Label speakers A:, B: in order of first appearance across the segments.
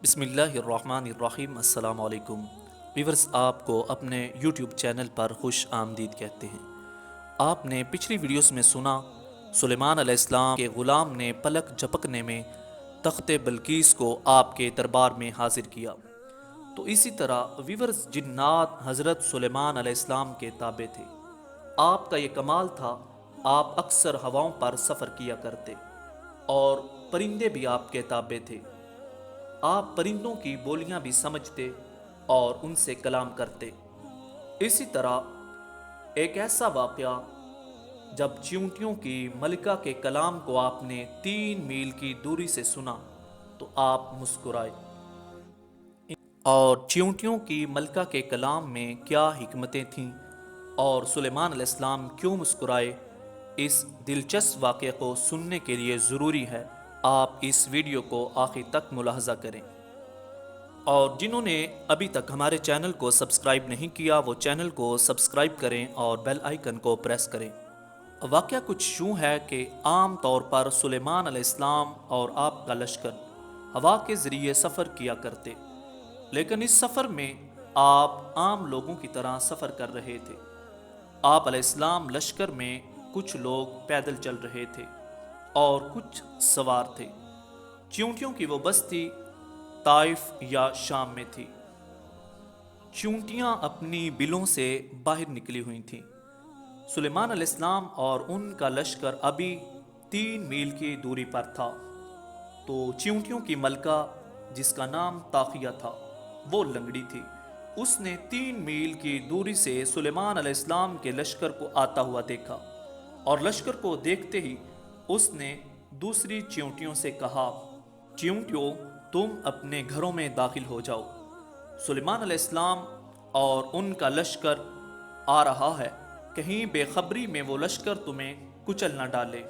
A: بسم اللہ الرحمن الرحیم۔ السلام علیکم ویورز، آپ کو اپنے یوٹیوب چینل پر خوش آمدید کہتے ہیں۔ آپ نے پچھلی ویڈیوز میں سنا سلیمان علیہ السلام کے غلام نے پلک جھپکنے میں تخت بلقیس کو آپ کے دربار میں حاضر کیا۔ تو اسی طرح ویورز، جنات حضرت سلیمان علیہ السلام کے تابع تھے۔ آپ کا یہ کمال تھا، آپ اکثر ہواؤں پر سفر کیا کرتے اور پرندے بھی آپ کے تابع تھے۔ آپ پرندوں کی بولیاں بھی سمجھتے اور ان سے کلام کرتے۔ اسی طرح ایک ایسا واقعہ جب چیونٹیوں کی ملکہ کے کلام کو آپ نے 3 میل کی دوری سے سنا تو آپ مسکرائے۔ اور چیونٹیوں کی ملکہ کے کلام میں کیا حکمتیں تھیں اور سلیمان علیہ السلام کیوں مسکرائے، اس دلچسپ واقعے کو سننے کے لیے ضروری ہے آپ اس ویڈیو کو آخر تک ملاحظہ کریں۔ اور جنہوں نے ابھی تک ہمارے چینل کو سبسکرائب نہیں کیا وہ چینل کو سبسکرائب کریں اور بیل آئیکن کو پریس کریں۔ واقعہ کچھ یوں ہے کہ عام طور پر سلیمان علیہ السلام اور آپ کا لشکر ہوا کے ذریعے سفر کیا کرتے، لیکن اس سفر میں آپ عام لوگوں کی طرح سفر کر رہے تھے۔ آپ علیہ السلام لشکر میں کچھ لوگ پیدل چل رہے تھے اور کچھ سوار تھے۔ چیونٹیوں کی وہ بستی طائف یا شام میں تھی۔ چیونٹیاں اپنی بلوں سے باہر نکلی ہوئی تھیں۔ سلیمان علیہ السلام اور ان کا لشکر ابھی 3 میل کی دوری پر تھا تو چیونٹیوں کی ملکہ، جس کا نام طاقیہ تھا، وہ لنگڑی تھی۔ اس نے 3 میل کی دوری سے سلیمان علیہ السلام کے لشکر کو آتا ہوا دیکھا اور لشکر کو دیکھتے ہی اس نے دوسری چیونٹیوں سے کہا، چیونٹیوں، تم اپنے گھروں میں داخل ہو جاؤ، سلیمان علیہ السلام اور ان کا لشکر آ رہا ہے، کہیں بے خبری میں وہ لشکر تمہیں کچل نہ ڈالے۔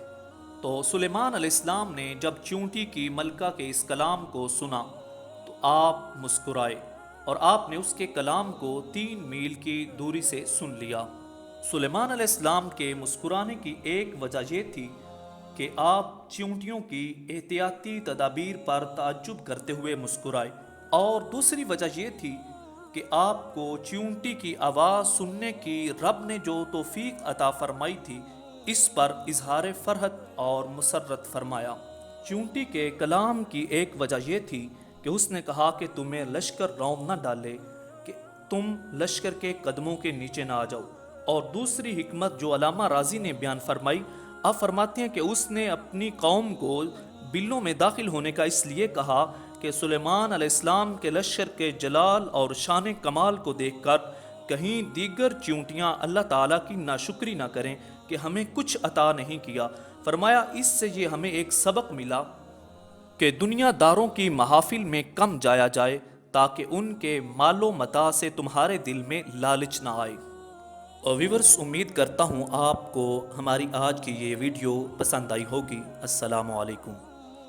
A: تو سلیمان علیہ السلام نے جب چیونٹی کی ملکہ کے اس کلام کو سنا تو آپ مسکرائے اور آپ نے اس کے کلام کو 3 میل کی دوری سے سن لیا۔ سلیمان علیہ السلام کے مسکرانے کی ایک وجہ یہ تھی کہ آپ چیونٹیوں کی احتیاطی تدابیر پر تعجب کرتے ہوئے مسکرائے، اور دوسری وجہ یہ تھی کہ آپ کو چیونٹی کی آواز سننے کی رب نے جو توفیق عطا فرمائی تھی، اس پر اظہار فرحت اور مسرت فرمایا۔ چیونٹی کے کلام کی ایک وجہ یہ تھی کہ اس نے کہا کہ تمہیں لشکر رونب نہ ڈالے، کہ تم لشکر کے قدموں کے نیچے نہ آ جاؤ۔ اور دوسری حکمت جو علامہ راضی نے بیان فرمائی، آپ فرماتے ہیں کہ اس نے اپنی قوم کو بلوں میں داخل ہونے کا اس لیے کہا کہ سلیمان علیہ السلام کے لشکر کے جلال اور شان کمال کو دیکھ کر کہیں دیگر چیونٹیاں اللہ تعالیٰ کی ناشکری نہ کریں کہ ہمیں کچھ عطا نہیں کیا۔ فرمایا اس سے یہ ہمیں ایک سبق ملا کہ دنیا داروں کی محافل میں کم جایا جائے تاکہ ان کے مال و متاع سے تمہارے دل میں لالچ نہ آئے۔ اور ویورز، امید کرتا ہوں آپ کو ہماری آج کی یہ ویڈیو پسند آئی ہوگی۔ السلام علیکم۔